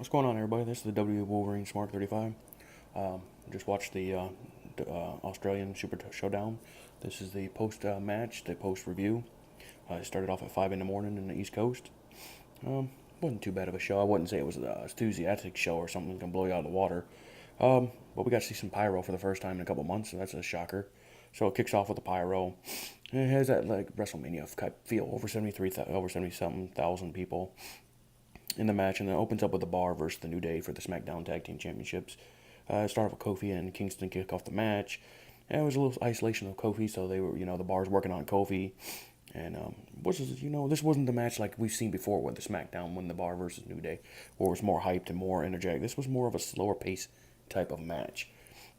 What's going on, everybody? This is the W Wolverine Smart 35. Just watched the Australian Super Show Down. This is the post match, the post review. It started off at 5 in the morning in the East Coast. Wasn't too bad of a show. I wouldn't say it was a enthusiastic show or something that's going to blow you out of the water. But we got to see some pyro for the first time in a couple months, so that's a shocker. So it kicks off with the pyro. And it has that like WrestleMania type feel, over 70 something thousand people in the match, and then opens up with the Bar versus the New Day for the SmackDown Tag Team Championships. Start off with Kofi and Kingston kick off the match. And it was a little isolation of Kofi, so they were, the Bar's working on Kofi. And this wasn't the match like we've seen before with the SmackDown when the Bar versus New Day, where it was more hyped and more energetic. This was more of a slower pace type of match,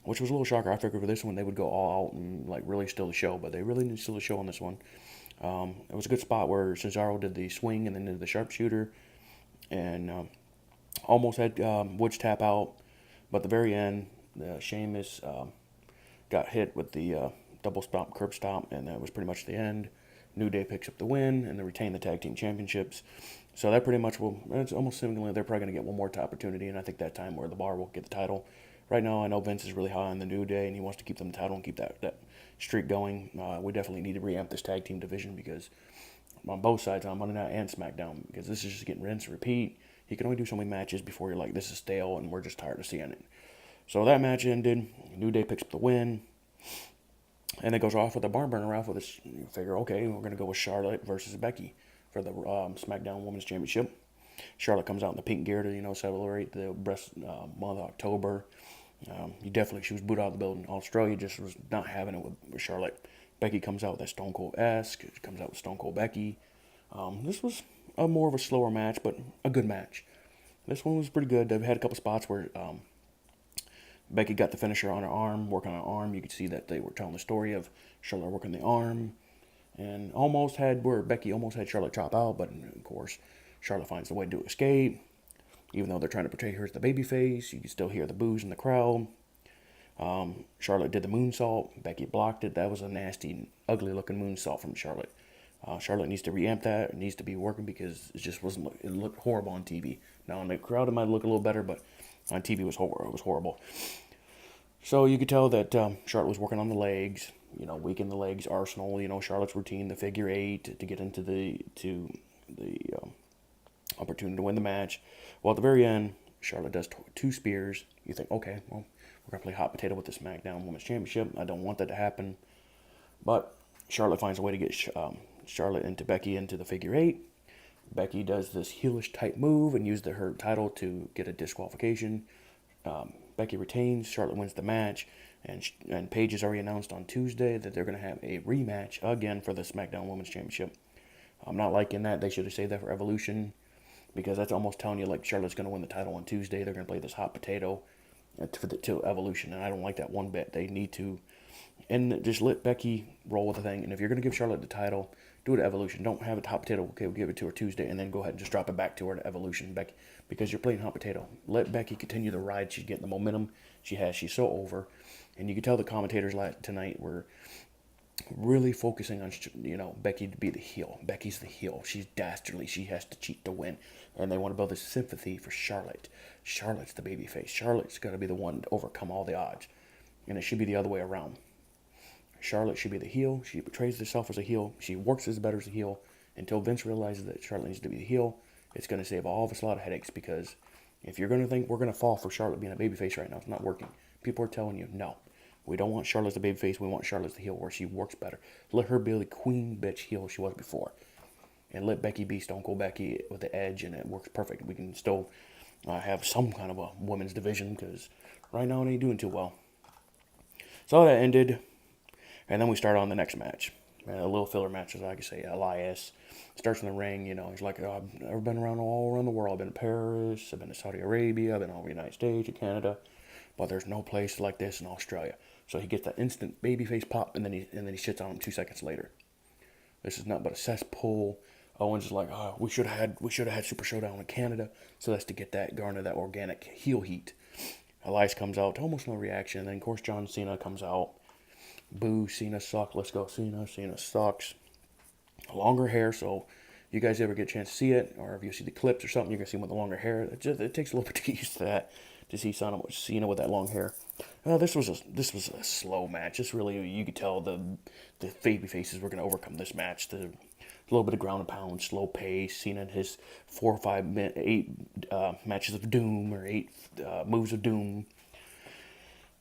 which was a little shocker. I figured for this one they would go all out and like really steal the show, but they really didn't steal the show on this one. It was a good spot where Cesaro did the swing and then did the sharpshooter, and almost had Woods tap out, but at the very end, Sheamus got hit with the double stomp, curb stomp, and that was pretty much the end. New Day picks up the win, and they retain the tag team championships. So that pretty much it's almost seemingly they're probably going to get one more opportunity, and I think that time where the Bar will get the title. Right now, I know Vince is really high on the New Day, and he wants to keep them the title and keep that streak going. We definitely need to reamp this tag team division because on both sides, on Monday Night and SmackDown, because this is just getting rinse and repeat. You can only do so many matches before you're like, this is stale, and we're just tired of seeing it. So that match ended. New Day picks up the win. And it goes off with a barn burner off with this. You figure, okay, we're going to go with Charlotte versus Becky for the SmackDown Women's Championship. Charlotte comes out in the pink gear to, celebrate the breast month of October. She was booed out of the building. Australia just was not having it with Charlotte. Becky comes out with that Stone Cold-esque. She comes out with Stone Cold Becky. This was more of a slower match, but a good match. This one was pretty good. They've had a couple spots where Becky got the finisher on her arm, working on her arm. You could see that they were telling the story of Charlotte working the arm, and Becky almost had Charlotte chop out, but of course Charlotte finds a way to escape. Even though they're trying to portray her as the babyface, you can still hear the boos in the crowd. Charlotte did the moonsault. Becky blocked it. That was a nasty, ugly-looking moonsault from Charlotte. Charlotte needs to reamp that. It needs to be working because it just wasn't. It looked horrible on TV. Now in the crowd it might look a little better, but on TV it was horrible. So you could tell that Charlotte was working on the legs. Weaken the legs arsenal. Charlotte's routine, the figure eight to get into the opportunity to win the match. Well, at the very end, Charlotte does two spears. You think, okay, well, we're going to play hot potato with the SmackDown Women's Championship. I don't want that to happen. But Charlotte finds a way to get Charlotte into Becky into the figure eight. Becky does this heelish type move and used her title to get a disqualification. Becky retains. Charlotte wins the match. And Paige has already announced on Tuesday that they're going to have a rematch again for the SmackDown Women's Championship. I'm not liking that. They should have saved that for Evolution, because that's almost telling you like Charlotte's going to win the title on Tuesday. They're going to play this hot potato to Evolution, and I don't like that one bit. They need to, and just let Becky roll with the thing. And if you're going to give Charlotte the title, do it at Evolution. Don't have it hot potato. Okay, we'll give it to her Tuesday, and then go ahead and just drop it back to her to Evolution, Becky, because you're playing hot potato. Let Becky continue the ride. She's getting the momentum she has. She's so over, and you can tell the commentators tonight were really focusing on, Becky to be the heel. Becky's the heel. She's dastardly. She has to cheat to win. And they want to build this sympathy for Charlotte. Charlotte's the babyface. Charlotte's got to be the one to overcome all the odds. And it should be the other way around. Charlotte should be the heel. She portrays herself as a heel. She works as better as a heel until Vince realizes that Charlotte needs to be the heel. It's going to save all of us a lot of headaches, because if you're going to think we're going to fall for Charlotte being a babyface right now, it's not working. People are telling you, no. We don't want Charlotte as the babyface. We want Charlotte as the heel where she works better. Let her be the queen bitch heel she was before. And let Becky be Stone Cold Becky with the edge, and it works perfect. We can still have some kind of a women's division, because right now it ain't doing too well. So that ended, and then we start on the next match. A little filler match, as I could say. Elias starts in the ring. He's like, I've been all around the world. I've been to Paris. I've been to Saudi Arabia. I've been all over the United States and Canada. But there's no place like this in Australia. So he gets that instant babyface pop, and then he shits on him 2 seconds later. This is not but a cesspool. Owens is like, we should have had Super Show Down in Canada. So that's to garner that organic heel heat. Elias comes out, almost no reaction. And then of course John Cena comes out. Boo, Cena sucks. Let's go, Cena. Cena sucks. Longer hair, so You guys ever get a chance to see it, or if you see the clips or something, you're gonna see him with the longer hair. It takes a little bit to get used to that, to see Cena with that long hair. This was a slow match. This really, you could tell the baby faces were gonna overcome this match. A little bit of ground and pound, slow pace. Cena and his 4 or 5 minute, 8 matches of doom, or 8 moves of doom,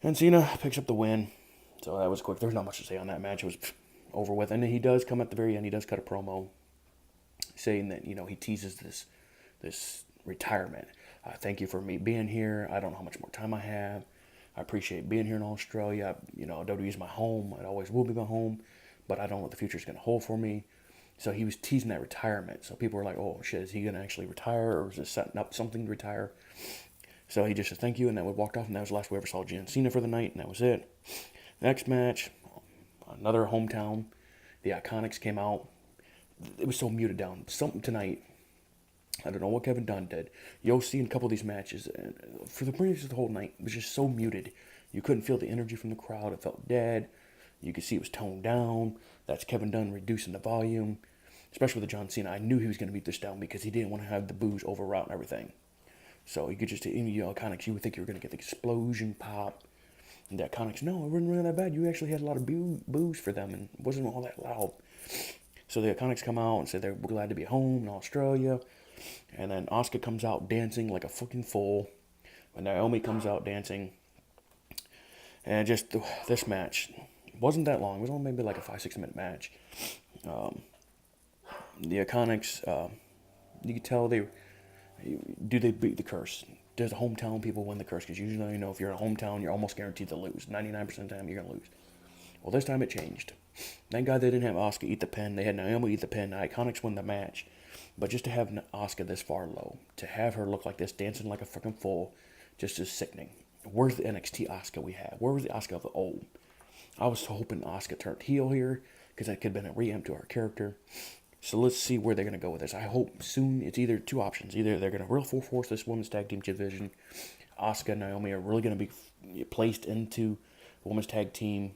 and Cena picks up the win. So that was quick. There's not much to say on that match. It was over with. And he does come at the very end. He does cut a promo saying that, he teases this retirement. Thank you for me being here. I don't know how much more time I have. I appreciate being here in Australia. WWE is my home. It always will be my home. But I don't know what the future is going to hold for me. So he was teasing that retirement. So people were like, oh, shit, is he going to actually retire? Or is this setting up something to retire? So he just said thank you, and then we walked off, and that was the last we ever saw John Cena for the night, and that was it. Next match, another hometown. The IKonics came out. It was so muted down. Something tonight, I don't know what Kevin Dunn did. You'll see in a couple of these matches, and for the previous of the whole night, it was just so muted. You couldn't feel the energy from the crowd. It felt dead. You could see it was toned down. That's Kevin Dunn reducing the volume, especially with the John Cena. I knew he was going to beat this down because he didn't want to have the boos overwrought and everything. So you could just, IKonics, you would think you were going to get the explosion pop. And the IKonics, no, it wasn't really that bad. You actually had a lot of boos for them, and it wasn't all that loud. So the IKonics come out and say they're glad to be home in Australia. And then Asuka comes out dancing like a fucking fool. And Naomi comes out dancing. And just this match wasn't that long. It was only maybe like a 5-6 minute match. The IKonics, you could tell they beat the curse? Does the hometown people win the curse? Because usually, if you're in a hometown, you're almost guaranteed to lose. 99% of the time, you're going to lose. Well, this time it changed. Thank God they didn't have Asuka eat the pin. They had Naomi eat the pin. The IKonics win the match. But just to have Asuka this far low, to have her look like this, dancing like a fucking fool, just is sickening. Where's the NXT Asuka we had? Where was the Asuka of the old? I was hoping Asuka turned heel here, because that could have been a reamp to her character. So let's see where they're going to go with this. I hope soon it's either two options. Either they're going to real full force this women's tag team division. Asuka and Naomi are really going to be placed into the women's tag team.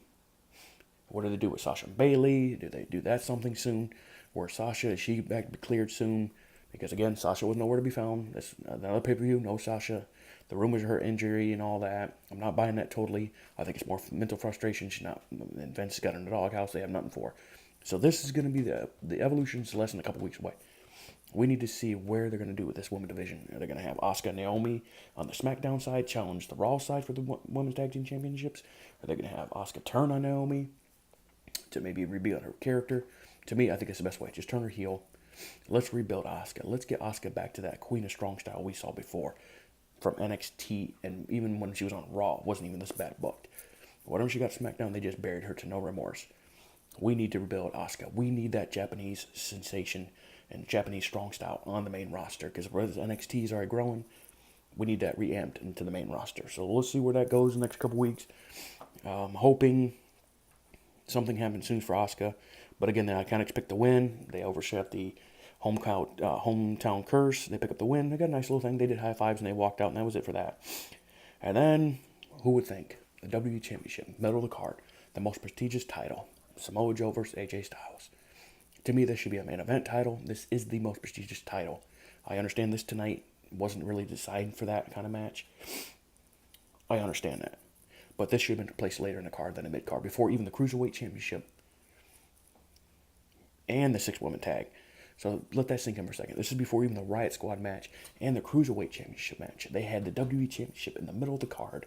What do they do with Sasha and Bayley? Do they do that something soon? Where Sasha, is she back to be cleared soon? Because again, Sasha was nowhere to be found. That's another pay-per-view, no Sasha. The rumors of her injury and all that. I'm not buying that totally. I think it's more mental frustration. She's not, and Vince has got her in the doghouse. They have nothing for her. So this is going to be the evolution's less than a couple weeks away. We need to see where they're going to do with this women's division. Are they going to have Asuka and Naomi on the SmackDown side challenge the Raw side for the Women's Tag Team Championships? Are they going to have Asuka turn on Naomi to maybe rebuild her character? To me, I think it's the best way. Just turn her heel. Let's rebuild Asuka. Let's get Asuka back to that Queen of Strong style we saw before from NXT, and even when she was on Raw, wasn't even this bad booked. Whenever she got SmackDown, they just buried her to no remorse. We need to rebuild Asuka. We need that Japanese sensation and Japanese strong style on the main roster, because whereas NXT is already growing, we need that reamped into the main roster. So let's see where that goes in the next couple weeks. Hoping something happens soon for Asuka. But again, I kind of expect the win. They overshot the hometown curse. They pick up the win. They got a nice little thing. They did high fives and they walked out, and that was it for that. And then, who would think? The WWE Championship, middle of the card, the most prestigious title. Samoa Joe versus AJ Styles. To me, this should be a main event title. This is the most prestigious title. I understand this tonight wasn't really designed for that kind of match. I understand that. But this should have been placed later in the card than the mid-card, before even the Cruiserweight Championship and the 6-woman tag. So let that sink in for a second. This is before even the Riott Squad match and the Cruiserweight Championship match. They had the WWE Championship in the middle of the card.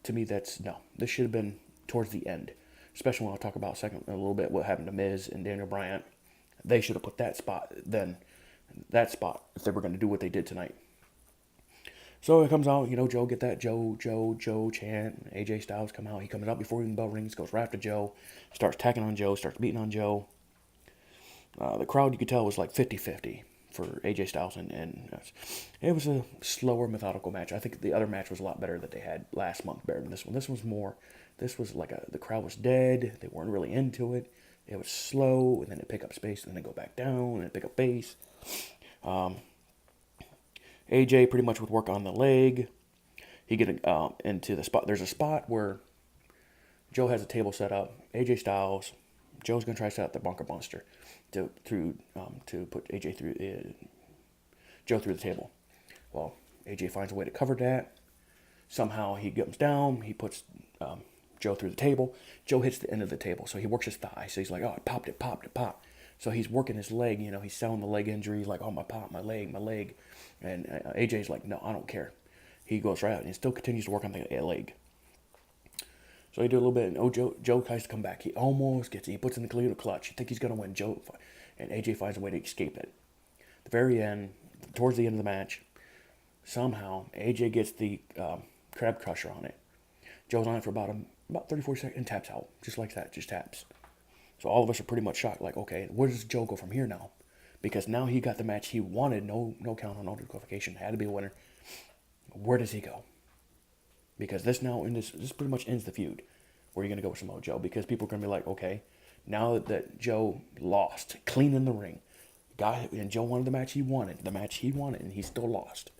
To me, this should have been towards the end. Especially when I'll talk about a little bit what happened to Miz and Daniel Bryan. They should have put that spot if they were going to do what they did tonight. So it comes out, Joe get that Joe chant. AJ Styles come out. He comes out before even the bell rings, goes right after Joe, starts attacking on Joe, starts beating on Joe. The crowd, you could tell, was like 50-50 for AJ Styles, and it was a slower, methodical match. I think the other match was a lot better that they had last month, better than this one. This was like the crowd was dead. They weren't really into it. It was slow, and then it pick up space, and then they go back down, and it pick up pace. AJ pretty much would work on the leg. He get into the spot. There's a spot where Joe has a table set up. AJ Styles Joe's gonna try to set up the bunker monster to put Joe through the table. Well, AJ finds a way to cover that. Somehow he comes down. He puts Joe through the table. Joe hits the end of the table, so he works his thigh. So he's like, oh, it popped. So he's working his leg. He's selling the leg injury. Like, oh, my leg. And AJ's like, no, I don't care. He goes right out and he still continues to work on the leg. So he do a little bit, and Joe tries to come back. He almost gets it. He puts in the clutch. You think he's gonna win. And AJ finds a way to escape it. At the very end, towards the end of the match, somehow AJ gets the crab crusher on it. Joe's on it for about 34 seconds and taps out, just like that, just taps. So all of us are pretty much shocked, like, okay, where does Joe go from here now? Because now he got the match he wanted, no count on no disqualification, had to be a winner. Where does he go? Because this pretty much ends the feud. Where are you going to go with Samoa Joe? Because people are going to be like, okay, now that Joe lost, clean in the ring, and Joe wanted the match he wanted, and he still lost.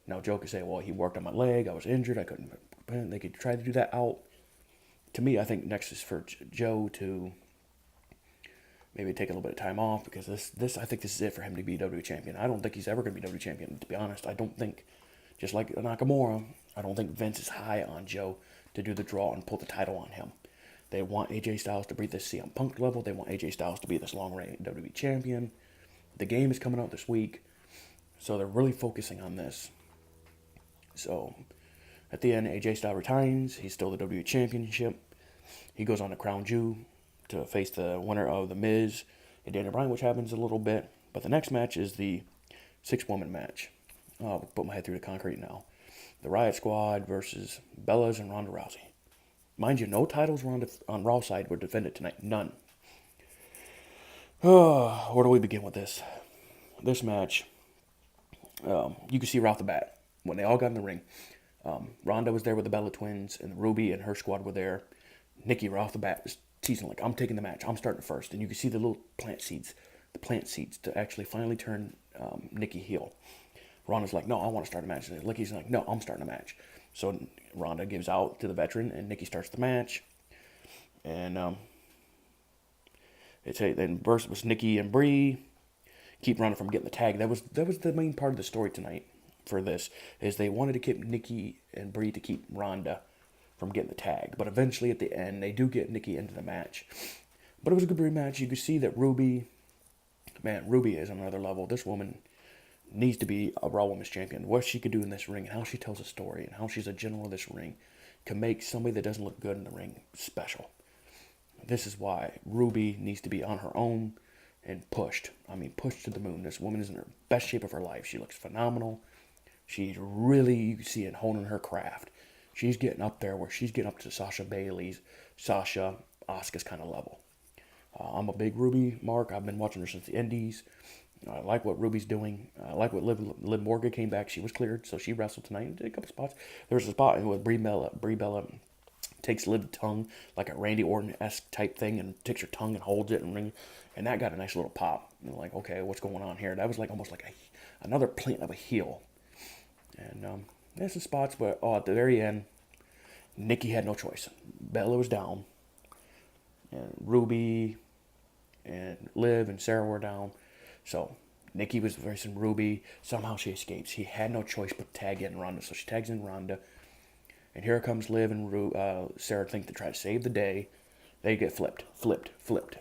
Now Joe could say, well, he worked on my leg, I was injured, I couldn't. They could try to do that out. To me, I think next is for Joe to maybe take a little bit of time off, because I think this is it for him to be WWE champion. I don't think he's ever going to be WWE champion, to be honest. I don't think, just like Nakamura, I don't think Vince is high on Joe to do the draw and pull the title on him. They want AJ Styles to be this CM Punk level. They want AJ Styles to be this long-reign WWE champion. The game is coming out this week, so they're really focusing on this. So at the end, AJ Styles retains. He's still the WWE Championship. He goes on to Crown Jewel to face the winner of The Miz and Daniel Bryan, which happens a little bit. But the next match is the 6-woman match. I'll put my head through the concrete now. The Riott Squad versus Bellas and Ronda Rousey. Mind you, no titles on Raw's side were defended tonight. None. Where do we begin with this? This match, you can see right off the bat, when they all got in the ring, Ronda was there with the Bella Twins, and Ruby and her squad were there. Nikki right off the bat was teasing, like, I'm taking the match. I'm starting first. And you can see the little plant seeds to actually finally turn Nikki heel. Ronda's like, no, I want to start a match. And Nikki's like, no, I'm starting a match. So Ronda gives out to the veteran, and Nikki starts the match. And then first was Nikki and Brie keep Ronda from getting the tag. That was the main part of the story tonight for this, is they wanted to keep Nikki and Brie to keep Ronda from getting the tag. But eventually at the end, they do get Nikki into the match. But it was a good Brie match. You could see that Ruby is on another level. This woman needs to be a Raw Women's Champion. What she could do in this ring, and how she tells a story, and how she's a general in this ring, can make somebody that doesn't look good in the ring special. This is why Ruby needs to be on her own and pushed. I mean, pushed to the moon. This woman is in her best shape of her life. She looks phenomenal. She's really, you can see it, honing her craft. She's getting up there where she's getting up to Asuka's kind of level. I'm a big Ruby mark. I've been watching her since the Indies. I like what Ruby's doing. I like what Liv Morgan came back. She was cleared, so she wrestled tonight and did a couple spots. There was a spot with Brie Bella. Brie Bella takes Liv's tongue, like a Randy Orton-esque type thing, and takes her tongue and holds it and that got a nice little pop. And like, okay, what's going on here? That was like almost like another plant of a heel. And there's some spots, but at the very end, Nikki had no choice. Bella was down, and Ruby and Liv and Sarah were down. So Nikki was facing Ruby. Somehow she escapes. He had no choice but to tag in Ronda. So she tags in Ronda. And here comes Liv and Sarah think to try to save the day. They get flipped.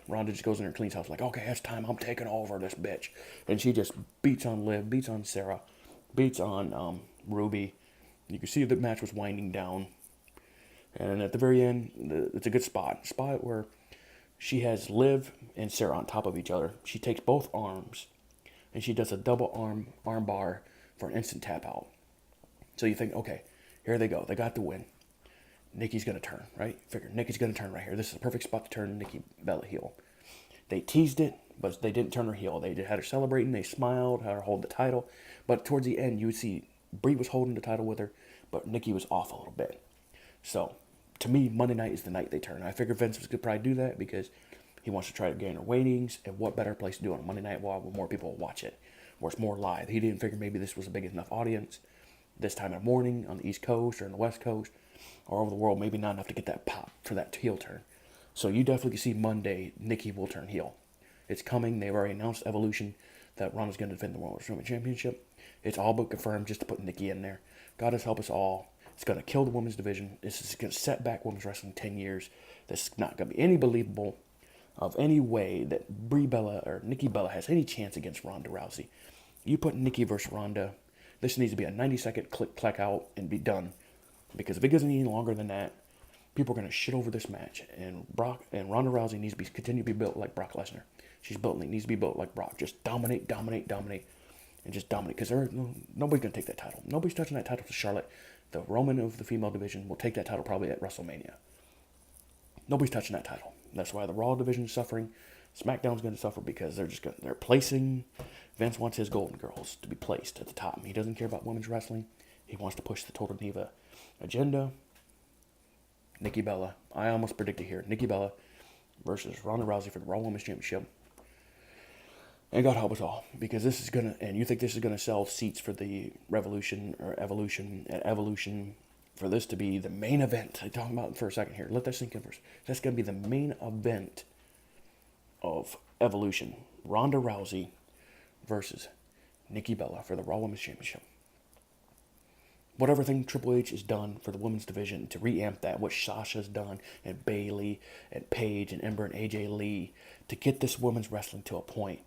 Ronda just goes in her cleans house like, okay, it's time. I'm taking over this bitch. And she just beats on Liv, beats on Sarah, beats on Ruby. You can see the match was winding down. And at the very end, it's a good spot. Spot where she has Liv and Sarah on top of each other. She takes both arms, and she does a double arm bar for an instant tap out. So you think, okay, here they go. They got the win. Nikki's going to turn, right? Figure Nikki's going to turn right here. This is a perfect spot to turn Nikki Bella heel. They teased it, but they didn't turn her heel. They had her celebrating. They smiled, had her hold the title. But towards the end, you would see Brie was holding the title with her, but Nikki was off a little bit. So to me, Monday night is the night they turn. I figured Vince was going to probably do that because he wants to try to gain her ratings, and what better place to do it on a Monday night where more people will watch it, where it's more live. He didn't figure maybe this was a big enough audience this time of morning on the East Coast or on the West Coast or over the world, maybe not enough to get that pop for that heel turn. So you definitely see Monday, Nikki will turn heel. It's coming. They've already announced Evolution that Ronda's going to defend the World Women's Championship. It's all but confirmed just to put Nikki in there. God has helped us all. It's going to kill the women's division. This is going to set back women's wrestling 10 years. This is not going to be any believable of any way that Brie Bella or Nikki Bella has any chance against Ronda Rousey. You put Nikki versus Ronda, this needs to be a 90-second clack out and be done. Because if it goes any longer than that, people are going to shit over this match. And Ronda Rousey needs to be continue to be built like Brock Lesnar. Needs to be built like Brock. Just dominate, and just dominate. Because nobody's going to take that title. Nobody's touching that title to Charlotte. The Roman of the female division will take that title probably at WrestleMania. Nobody's touching that title. That's why the Raw division is suffering. SmackDown's going to suffer because they're placing. Vince wants his Golden Girls to be placed at the top. He doesn't care about women's wrestling. He wants to push the Total Diva agenda. Nikki Bella. I almost predicted here. Nikki Bella versus Ronda Rousey for the Raw Women's Championship. And God help us all, because this is going to, and you think this is going to sell seats for the Revolution or Evolution, for this to be the main event. I'm talking about it for a second here. Let that sink in first. That's going to be the main event of Evolution. Ronda Rousey versus Nikki Bella for the Raw Women's Championship. Whatever thing Triple H has done for the women's division to reamp that, what Sasha's done, and Bayley, and Paige, and Ember, and AJ Lee, to get this women's wrestling to a point.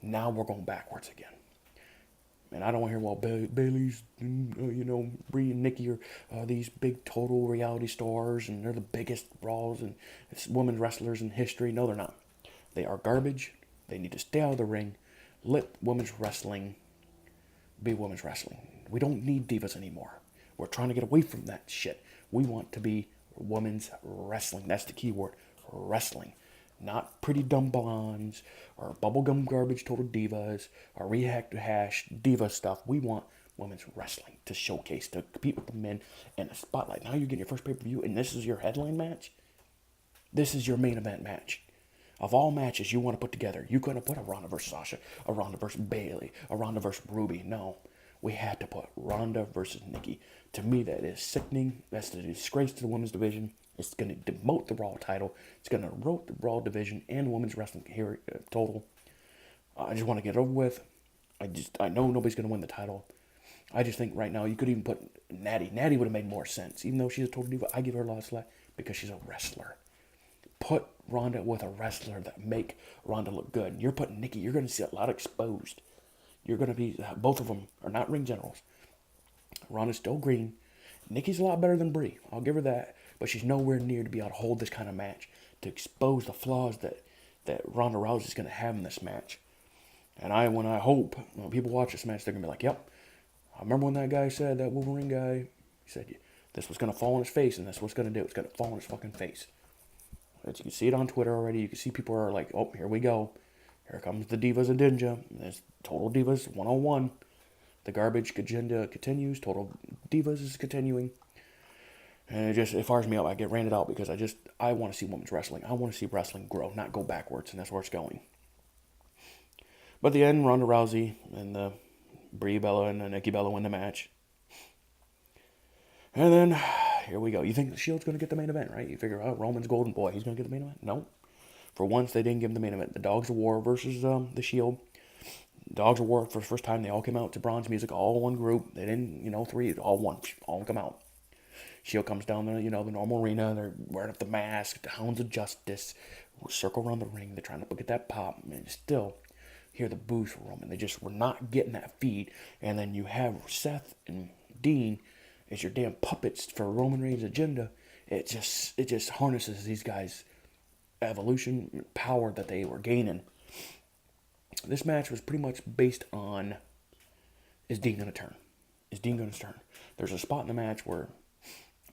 Now we're going backwards again. And I don't want to hear, well, Bayley's, Brie and Nikki are these big total reality stars, and they're the biggest Raws and women wrestlers in history. No, they're not. They are garbage. They need to stay out of the ring. Let women's wrestling be women's wrestling. We don't need divas anymore. We're trying to get away from that shit. We want to be women's wrestling. That's the key word. Wrestling. Not pretty dumb blondes or bubblegum garbage total divas or rehash diva stuff. We want women's wrestling to showcase, to compete with the men in a spotlight. Now you're getting your first pay-per-view and this is your headline match? This is your main event match. Of all matches you want to put together, you couldn't put a Ronda versus Sasha, a Ronda versus Bayley, a Ronda versus Ruby. No. We had to put Ronda versus Nikki. To me, that is sickening. That's a disgrace to the women's division. It's going to demote the Raw title. It's going to erode the Raw division and women's wrestling here total. I just want to get it over with. I know nobody's going to win the title. I just think right now you could even put Natty. Natty would have made more sense. Even though she's a total diva, I give her a lot of slack because she's a wrestler. Put Ronda with a wrestler that make Ronda look good. You're putting Nikki, you're going to see a lot exposed. You're going to be, both of them are not ring generals. Ronda's still green. Nikki's a lot better than Brie. I'll give her that. But she's nowhere near to be able to hold this kind of match, to expose the flaws that Ronda Rousey is going to have in this match. And I hope when people watch this match, they're going to be like, yep, I remember when that guy said, that Wolverine guy, he said this was going to fall on his face, and that's what it's going to do. It's going to fall on his fucking face. As you can see it on Twitter already. You can see people are like, oh, here we go. Here comes the Divas Agenda. There's Total Divas 101. The garbage agenda continues. Total Divas is continuing. And it fires me up. I get ranted out because I want to see women's wrestling. I want to see wrestling grow, not go backwards, and that's where it's going. But at the end, Ronda Rousey and Brie Bella and Nikki Bella win the match. And then, here we go. You think the Shield's going to get the main event, right? You figure, Roman's golden boy, he's going to get the main event? No. For once, they didn't give him the main event. The Dogs of War versus the Shield. Dogs of War, for the first time, they all came out to bronze music, all one group. They didn't, three, all one. All come out. Shield comes down the normal arena. They're wearing up the mask, the Hounds of Justice. Circle around the ring. They're trying to get that pop. And still, hear the boos for Roman. They just were not getting that feed. And then you have Seth and Dean as your damn puppets for Roman Reigns' agenda. It just harnesses these guys' evolution power that they were gaining. This match was pretty much based on, is Dean going to turn? Is Dean going to turn? There's a spot in the match where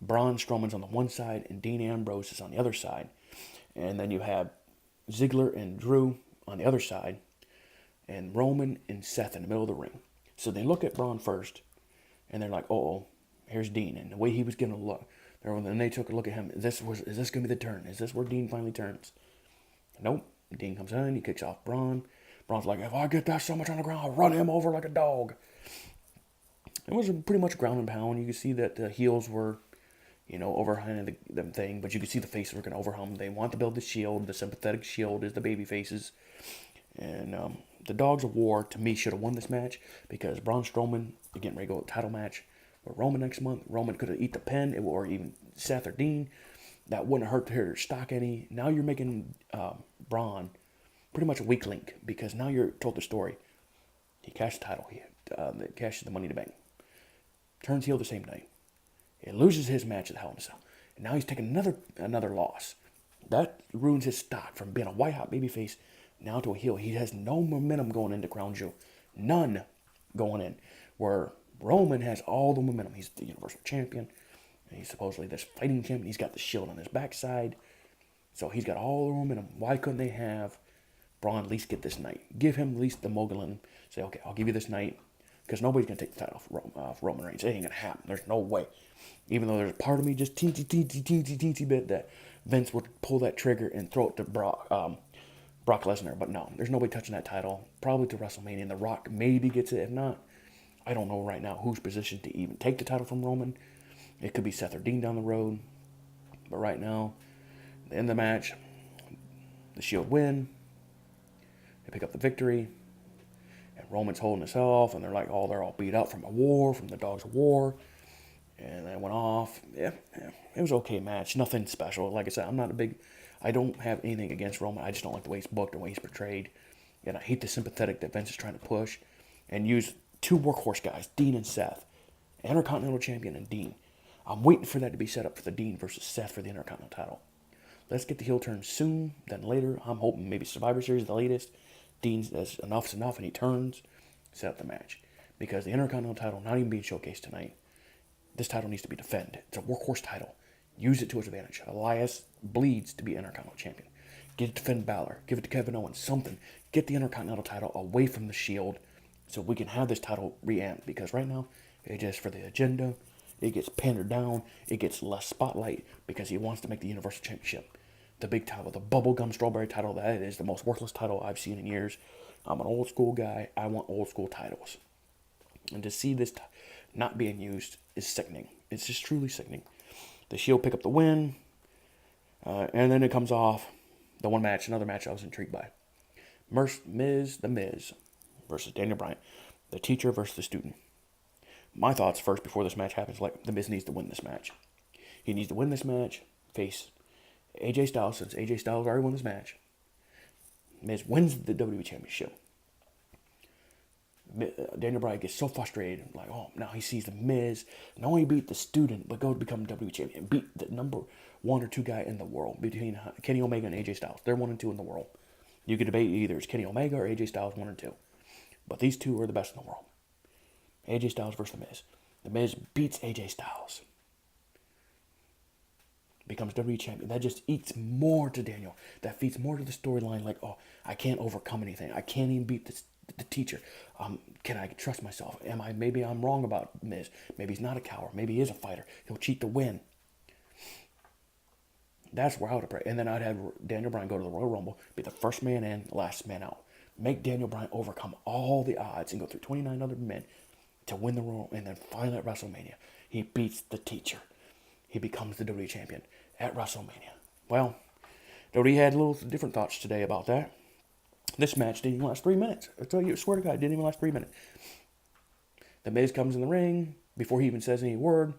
Braun Strowman's on the one side and Dean Ambrose is on the other side. And then you have Ziggler and Drew on the other side and Roman and Seth in the middle of the ring. So they look at Braun first and they're like, oh, here's Dean. And the way he was going to look, then they took a look at him. Is this going to be the turn? Is this where Dean finally turns? Nope. Dean comes in, he kicks off Braun. Braun's like, if I get that so much on the ground, I'll run him over like a dog. It was pretty much ground and pound. You could see that the heels were, overhanging the thing, but you can see the faces are going to overwhelm. They want to build the shield. The sympathetic shield is the baby faces. And the Dogs of War, to me, should have won this match because Braun Strowman, getting ready to go to a title match with Roman next month. Roman could have eaten the pin, or even Seth or Dean. That wouldn't hurt their stock any. Now you're making Braun pretty much a weak link because now you're told the story. He cashed the title. He cashes the Money in the Bank. Turns heel the same night. He loses his match at the Hell in a Cell. And now he's taking another loss. That ruins his stock from being a white hot babyface now to a heel. He has no momentum going into Crown Jewel. None going in. Where Roman has all the momentum. He's the Universal Champion. He's supposedly this fighting champion. He's got the shield on his backside. So he's got all the momentum. Why couldn't they have Braun at least get this night? Give him at least the mogul and say, okay, I'll give you this night. Because nobody's going to take the title off Roman Reigns. It ain't going to happen. There's no way. Even though there's a part of me just teensy bit that Vince would pull that trigger and throw it to Brock Lesnar. But no, there's nobody touching that title. Probably to WrestleMania. And The Rock maybe gets it. If not, I don't know right now who's positioned to even take the title from Roman. It could be Seth or Dean down the road. But right now, the end of the match, the Shield win. They pick up the victory. And Roman's holding himself. And they're all beat up from a war, from the Dogs of War. And they went off. Yeah, it was an okay match. Nothing special. Like I said, I don't have anything against Roman. I just don't like the way he's booked, the way he's portrayed. And I hate the sympathetic that Vince is trying to push. And use two workhorse guys, Dean and Seth. Intercontinental Champion and Dean. I'm waiting for that to be set up for the Dean versus Seth for the Intercontinental title. Let's get the heel turn soon, then later. I'm hoping maybe Survivor Series, the latest. Dean says enough's enough and he turns. Set up the match. Because the Intercontinental title not even being showcased tonight. This title needs to be defended. It's a workhorse title. Use it to its advantage. Elias bleeds to be Intercontinental Champion. Get it to Finn Balor. Give it to Kevin Owens. Something. Get the Intercontinental title away from the Shield so we can have this title re-amped. Because right now, it's just for the agenda. It gets pandered down. It gets less spotlight because he wants to make the Universal Championship the big title, the bubblegum strawberry title. That is the most worthless title I've seen in years. I'm an old school guy. I want old school titles. And to see this not being used is sickening. It's just truly sickening. The Shield pick up the win. And then it comes off the another match I was intrigued by. The Miz versus Daniel Bryan. The teacher versus the student. My thoughts first before this match happens, the Miz needs to win this match. He needs to win this match, face AJ Styles, since AJ Styles already won this match. Miz wins the WWE Championship. Daniel Bryan gets so frustrated, now he sees the Miz not only beat the student, but go to become WWE Champion, beat the number 1 or 2 guy in the world between Kenny Omega and AJ Styles. They're 1 and 2 in the world. You could debate either it's Kenny Omega or AJ Styles 1 and 2, but these two are the best in the world. AJ Styles versus The Miz. The Miz beats AJ Styles. Becomes WWE Champion. That just eats more to Daniel. That feeds more to the storyline. I can't overcome anything. I can't even beat the teacher. Can I trust myself? Maybe I'm wrong about Miz. Maybe he's not a coward. Maybe he is a fighter. He'll cheat to win. That's where I would have prayed. And then I'd have Daniel Bryan go to the Royal Rumble, be the first man in, last man out. Make Daniel Bryan overcome all the odds and go through 29 other men to win the Royal, and then finally at WrestleMania, he beats the teacher. He becomes the WWE Champion at WrestleMania. Well, WWE had a little different thoughts today about that. This match didn't even last 3 minutes. I tell you, I swear to God, it didn't even last 3 minutes. The Miz comes in the ring. Before he even says any word,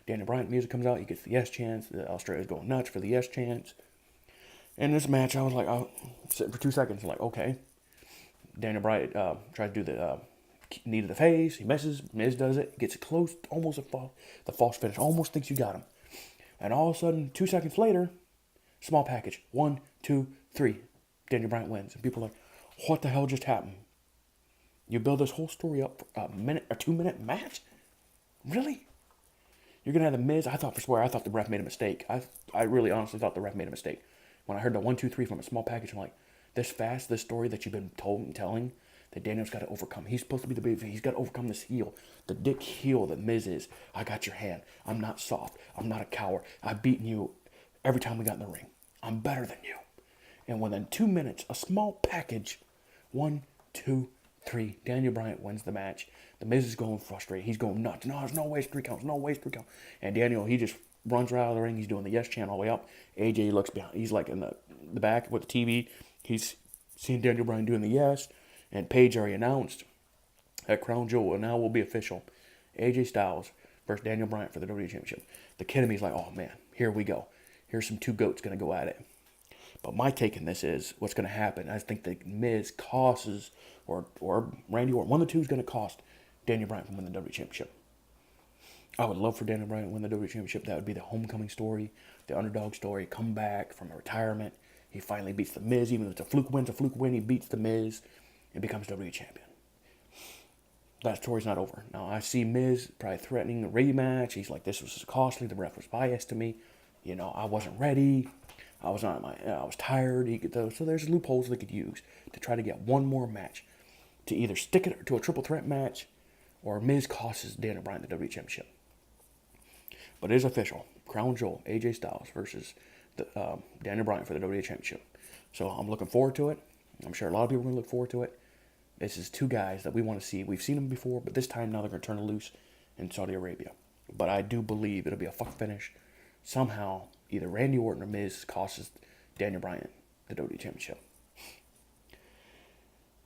Daniel Bryan music comes out. He gets the yes chance. Australia's going nuts for the yes chance. In this match, I was sitting for 2 seconds, okay. Daniel Bryan tried to do the knee to the face. He misses. Miz does it. Gets it close. Almost the false finish. Almost thinks you got him. And all of a sudden, 2 seconds later, small package. 1, 2, 3. Daniel Bryan wins. And people are like, what the hell just happened? You build this whole story up for a 2-minute match? Really? You're going to have the Miz? I thought the ref made a mistake. I really honestly thought the ref made a mistake. When I heard the 1, 2, 3 from a small package, I'm like, this story that you've been telling, that Daniel's got to overcome. He's supposed to be the baby. He's got to overcome this heel. The dick heel that Miz is. I got your hand. I'm not soft. I'm not a coward. I've beaten you every time we got in the ring. I'm better than you. And within 2 minutes, a small package, 1, 2, 3, Daniel Bryan wins the match. The Miz is going frustrated. He's going nuts. No, there's no ways 3 counts. No ways 3 counts. And Daniel, he just runs right out of the ring. He's doing the yes chant all the way up. AJ looks behind. He's like in the back with the TV. He's seen Daniel Bryan doing the yes. And Paige already announced that Crown Jewel now will be official. AJ Styles versus Daniel Bryan for the WWE Championship. The kid in me is like, oh man, here we go. Here's some two goats going to go at it. But my take on this is what's going to happen. I think the Miz costs, or Randy Orton, one of the two is going to cost Daniel Bryan from winning the WWE Championship. I would love for Daniel Bryan to win the WWE Championship. That would be the homecoming story, the underdog story, come back from a retirement. He finally beats the Miz. Even if it's a fluke win, he beats the Miz and becomes WWE Champion. That story's not over. Now, I see Miz probably threatening a rematch. He's like, this was costly. The ref was biased to me. You know, I wasn't ready. I was tired. So there's loopholes they could use to try to get one more match, to either stick it to a triple threat match, or Miz costs Daniel Bryan the WWE Championship. But it is official. Crown Jewel, AJ Styles versus Daniel Bryan for the WWE Championship. So I'm looking forward to it. I'm sure a lot of people are going to look forward to it. This is two guys that we want to see. We've seen them before, but this time now they're going to turn it loose in Saudi Arabia. But I do believe it'll be a fuck finish. Somehow, either Randy Orton or Miz costs Daniel Bryan the WWE Championship.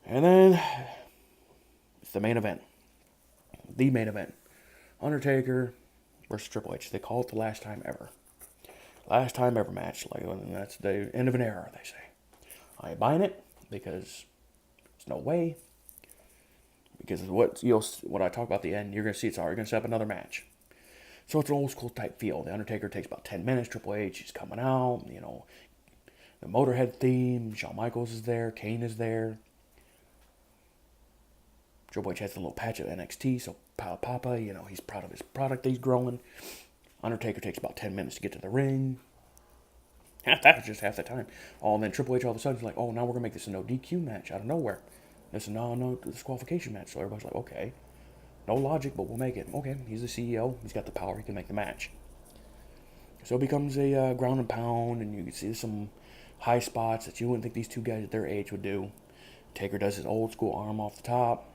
And then, it's the main event. The main event. Undertaker versus Triple H. They call it the last time ever. Last time ever match. Like, that's the end of an era, they say. I ain't buying it because there's no way. Because what I talk about at the end, you're going to see it's already going to set up another match. So it's an old school type feel. The Undertaker takes about 10 minutes. Triple H is coming out. You know, the Motorhead theme. Shawn Michaels is there. Kane is there. Triple H has a little patch of NXT, so Papa, you know, he's proud of his product that he's growing. Undertaker takes about 10 minutes to get to the ring. That was just half the time. Oh, and then Triple H all of a sudden is like, oh, now we're going to make this a no DQ match out of nowhere. It's a no disqualification match. So everybody's like, okay. No logic, but we'll make it. Okay, he's the CEO. He's got the power. He can make the match. So it becomes a ground and pound, and you can see some high spots that you wouldn't think these two guys at their age would do. Taker does his old school arm off the top.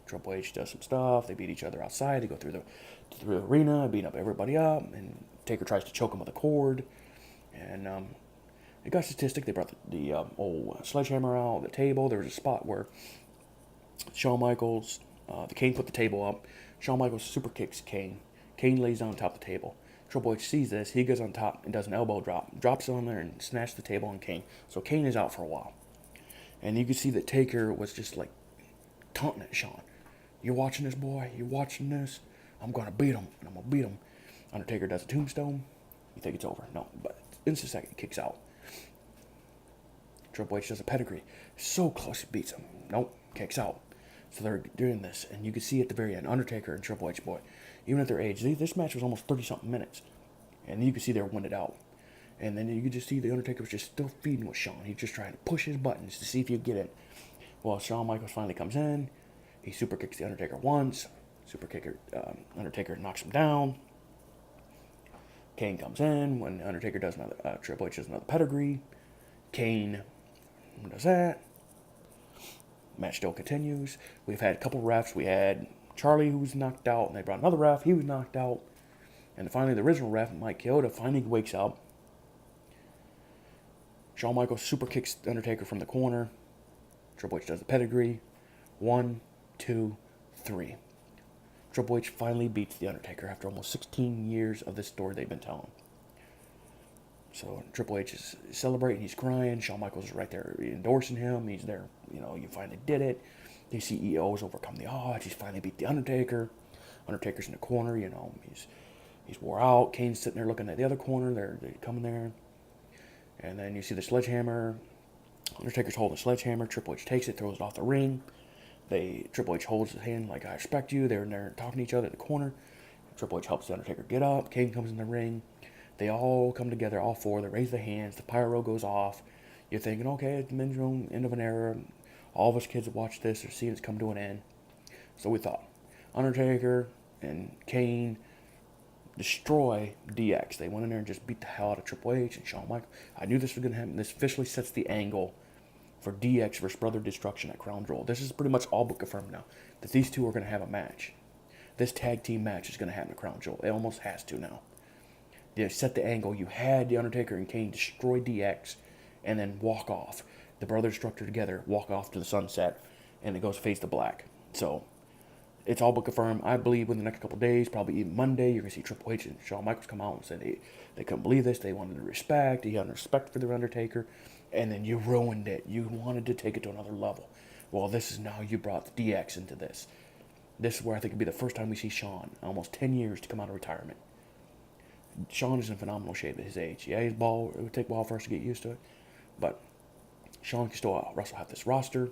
Triple H does some stuff. They beat each other outside. They go through the arena, beat up everybody up, and Taker tries to choke him with a cord. And it got statistic. They brought the old sledgehammer out, the table. There was a spot where Shawn Michaels, the Kane put the table up. Shawn Michaels super kicks Kane. Kane lays down on top of the table. Triple H sees this. He goes on top and does an elbow drop. Drops on there and snatches the table on Kane. So Kane is out for a while. And you can see that Taker was just like taunting at Shawn. You're watching this, boy? You're watching this? I'm going to beat him, and I'm going to beat him. Undertaker does a tombstone. You think it's over. No, but instant second, he kicks out. Triple H does a pedigree. So close, he beats him. Nope, kicks out. So they're doing this, and you can see at the very end, Undertaker and Triple H, boy, even at their age, this match was almost 30-something minutes. And you can see they were winded out. And then you could just see the Undertaker was just still feeding with Shawn. He's just trying to push his buttons to see if he'd get in. Well, Shawn Michaels finally comes in. He super kicks the Undertaker once. Undertaker knocks him down. Kane comes in. When Undertaker does another, Triple H does another pedigree. Kane does that. Match still continues. We've had a couple refs. We had Charlie, who was knocked out, and they brought another ref. He was knocked out. And finally, the original ref, Mike Chioda, finally wakes up. Shawn Michaels super kicks the Undertaker from the corner. Triple H does the pedigree. 1, 2, 3. Triple H finally beats The Undertaker after almost 16 years of this story they've been telling. So Triple H is celebrating, he's crying. Shawn Michaels is right there endorsing him. He's there, you know, you finally did it. The CEO's overcome the odds. He's finally beat The Undertaker. Undertaker's in the corner, you know, he's wore out. Kane's sitting there looking at the other corner. They're coming there. And then you see the sledgehammer. Undertaker's holding the sledgehammer. Triple H takes it, throws it off the ring. Triple H holds his hand like, I respect you. They're in there talking to each other at the corner. Triple H helps The Undertaker get up. Kane comes in the ring. They all come together, all four. They raise their hands. The pyro goes off. You're thinking, okay, it's the men's room, end of an era. All of us kids that watch this are seeing it's come to an end. So we thought, Undertaker and Kane destroy DX. They went in there and just beat the hell out of Triple H and Shawn Michaels. I knew this was going to happen. This officially sets the angle for DX versus Brother Destruction at Crown Jewel. This is pretty much all but confirmed now, that these two are going to have a match. This tag team match is going to happen at Crown Jewel. It almost has to now. You set the angle. You had the Undertaker and Kane destroy DX, and then walk off. The brothers structure together, walk off to the sunset, and it goes face to black. So it's all but confirmed. I believe within the next couple of days, probably even Monday, you're going to see Triple H and Shawn Michaels come out and say they couldn't believe this. They wanted respect. He had respect for the Undertaker. And then you ruined it. You wanted to take it to another level. Well, this is now you brought the DX into this. This is where I think it'll be the first time we see Shawn, almost 10 years to come out of retirement. Shawn is in phenomenal shape at his age. Yeah, he's bald. It would take a while for us to get used to it. But Shawn can still wrestle half this roster.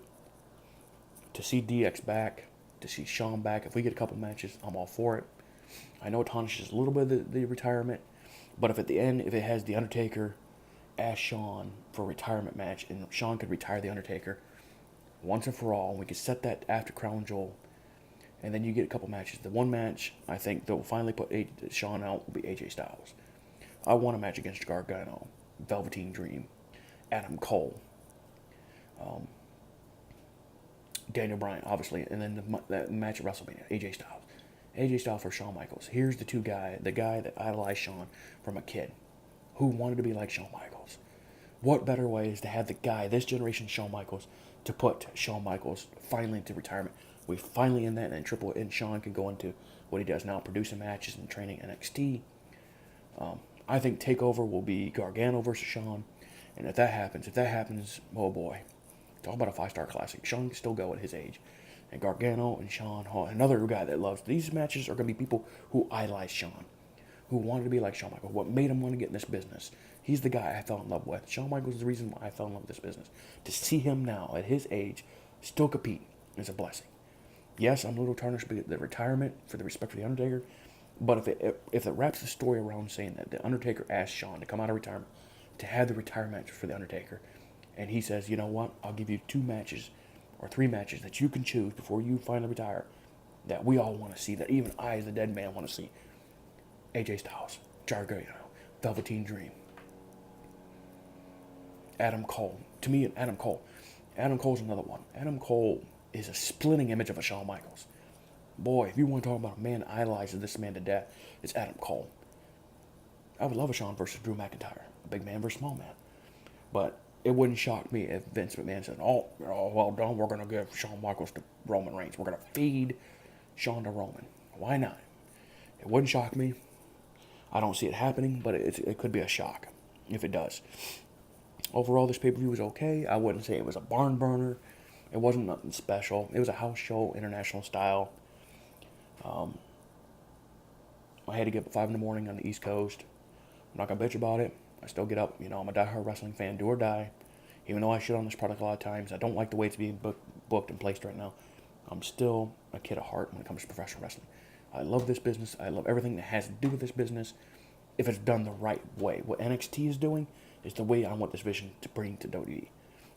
To see DX back, to see Shawn back, if we get a couple matches, I'm all for it. I know it tarnishes a little bit of the retirement, but if at the end, if it has the Undertaker ask Shawn for a retirement match, and Shawn could retire the Undertaker once and for all, and we could set that after Crown Jewel, and then you get a couple matches. The one match I think that will finally put Shawn out will be AJ Styles. I want a match against Gargano, Velveteen Dream, Adam Cole, Daniel Bryan, obviously, and then that match at WrestleMania, AJ Styles. AJ Styles for Shawn Michaels. Here's the guy that idolized Shawn from a kid, who wanted to be like Shawn Michaels. What better way is to have the guy, this generation Shawn Michaels, to put Shawn Michaels finally into retirement. We finally in that, and Triple and Shawn can go into what he does now, producing matches and training NXT. I think TakeOver will be Gargano versus Shawn, and if that happens, oh boy, talk about a 5-star classic. Shawn can still go at his age, and Gargano and Shawn, another guy that loves these matches are going to be people who idolize Shawn, who wanted to be like Shawn Michaels. What made him want to get in this business? He's the guy I fell in love with. Shawn Michaels is the reason why I fell in love with this business. To see him now at his age still compete is a blessing. Yes, I'm a little tarnished by the retirement for the respect for the Undertaker, but if it wraps the story around saying that the Undertaker asked Shawn to come out of retirement to have the retirement match for the Undertaker, and he says, you know what, I'll give you 2 matches or 3 matches that you can choose before you finally retire, that we all want to see, that even I as a dead man want to see. AJ Styles, Gargano, Velveteen Dream, Adam Cole. To me, Adam Cole's another one. Adam Cole is a splitting image of a Shawn Michaels. Boy, if you want to talk about a man idolizing this man to death, it's Adam Cole. I would love a Shawn versus Drew McIntyre, a big man versus small man. But it wouldn't shock me if Vince McMahon said, well done, we're going to give Shawn Michaels to Roman Reigns. We're going to feed Shawn to Roman. Why not? It wouldn't shock me. I don't see it happening, but it could be a shock if it does. Overall, this pay-per-view was okay. I wouldn't say it was a barn burner. It wasn't nothing special. It was a house show, international style. I had to get up at 5 in the morning on the East Coast. I'm not going to bitch about it. I still get up. I'm a diehard wrestling fan, do or die. Even though I shit on this product a lot of times, I don't like the way it's being booked and placed right now. I'm still a kid at heart when it comes to professional wrestling. I love this business. I love everything that has to do with this business if it's done the right way. What NXT is doing is the way I want this vision to bring to WWE.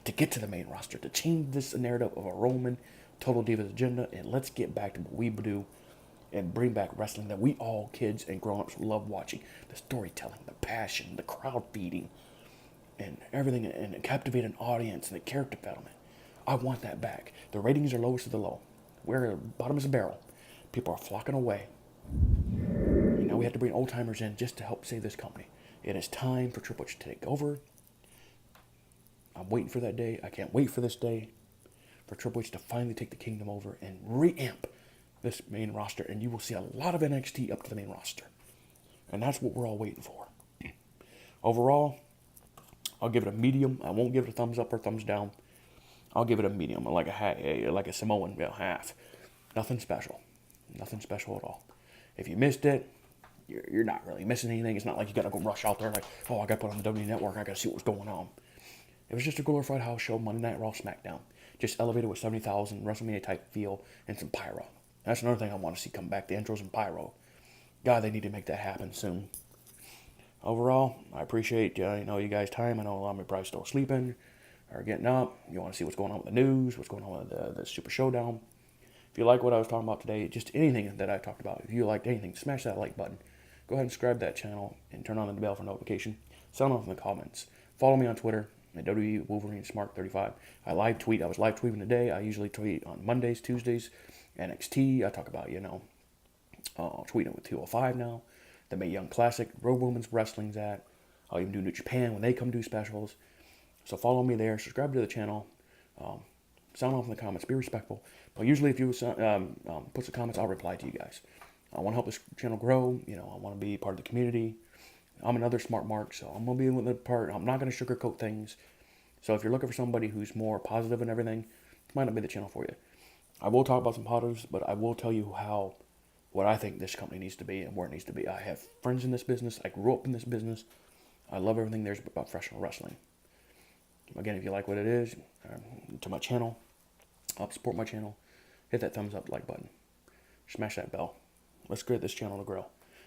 To get to the main roster, to change this narrative of a Roman Total Divas agenda, and let's get back to what we do and bring back wrestling that we all, kids and grown-ups, love watching. The storytelling, the passion, the crowd feeding, and everything, and a captivating audience, and the character development. I want that back. The ratings are lowest of the low. We're at the bottom of the barrel. People are flocking away. And now we have to bring old-timers in just to help save this company. It is time for Triple H to take over. I'm waiting for that day. I can't wait for this day for Triple H to finally take the kingdom over and re-amp this main roster. And you will see a lot of NXT up to the main roster. And that's what we're all waiting for. Overall, I'll give it a medium. I won't give it a thumbs up or thumbs down. I'll give it a medium, like a Samoan half. Nothing special. Nothing special at all. If you missed it, you're not really missing anything. It's not like you got to go rush out there like, oh, I got to put on the WWE Network. I got to see what's going on. It was just a glorified house show, Monday Night Raw, SmackDown. Just elevated with 70,000 WrestleMania type feel and some pyro. That's another thing I want to see come back, the intros and pyro. God, they need to make that happen soon. Overall, I appreciate you guys' time. I know a lot of you probably still sleeping or getting up. You want to see what's going on with the news, what's going on with the Super Showdown. If you like what I was talking about today, just anything that I talked about, if you liked anything, smash that like button. Go ahead and subscribe to that channel and turn on the bell for notification. Sound off in the comments. Follow me on Twitter at WWE Wolverine Smart 35. I live tweet. I was live tweeting today. I usually tweet on Mondays, Tuesdays, NXT. I talk about, tweeting with 205 now. the Mae Young Classic, Road Women's Wrestling's at. I'll even do New Japan when they come do specials. So follow me there, subscribe to the channel, sound off in the comments, be respectful. But usually if you put some comments, I'll reply to you guys. I want to help this channel grow. You know, I want to be part of the community. I'm another smart mark, so I'm going to be with the part. I'm not going to sugarcoat things. So if you're looking for somebody who's more positive and everything, it might not be the channel for you. I will talk about some positives, but I will tell you what I think this company needs to be and where it needs to be. I have friends in this business. I grew up in this business. I love everything there's about professional wrestling. Again, if you like what it is, to my channel, help support my channel, hit that thumbs up, like button, smash that bell. Let's get this channel to grow.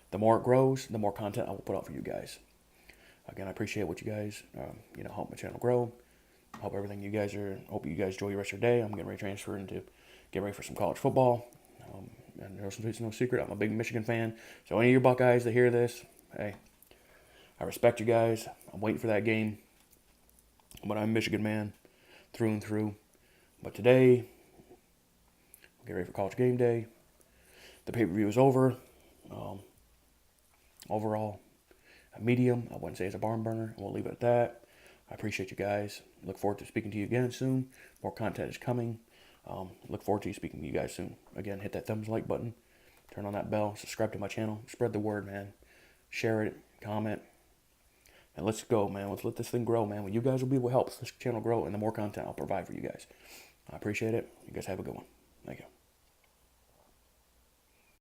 The more it grows, the more content I will put out for you guys. Again, I appreciate what you guys, help my channel grow. Hope you guys enjoy the rest of your day. I'm getting ready to transfer into get ready for some college football. And there's no secret, I'm a big Michigan fan. So any of your Buckeyes that hear this, hey, I respect you guys. I'm waiting for that game. But I'm a Michigan man through and through. But today, get ready for college game day. The pay-per-view is over. Overall, a medium. I wouldn't say it's a barn burner. We'll leave it at that. I appreciate you guys. Look forward to speaking to you again soon. More content is coming. Look forward to speaking to you guys soon. Again, hit that thumbs like button. Turn on that bell. Subscribe to my channel. Spread the word, man. Share it. Comment. And let's go, man. Let's let this thing grow, man. You guys will be what helps this channel grow, and the more content I'll provide for you guys. I appreciate it. You guys have a good one. Thank you.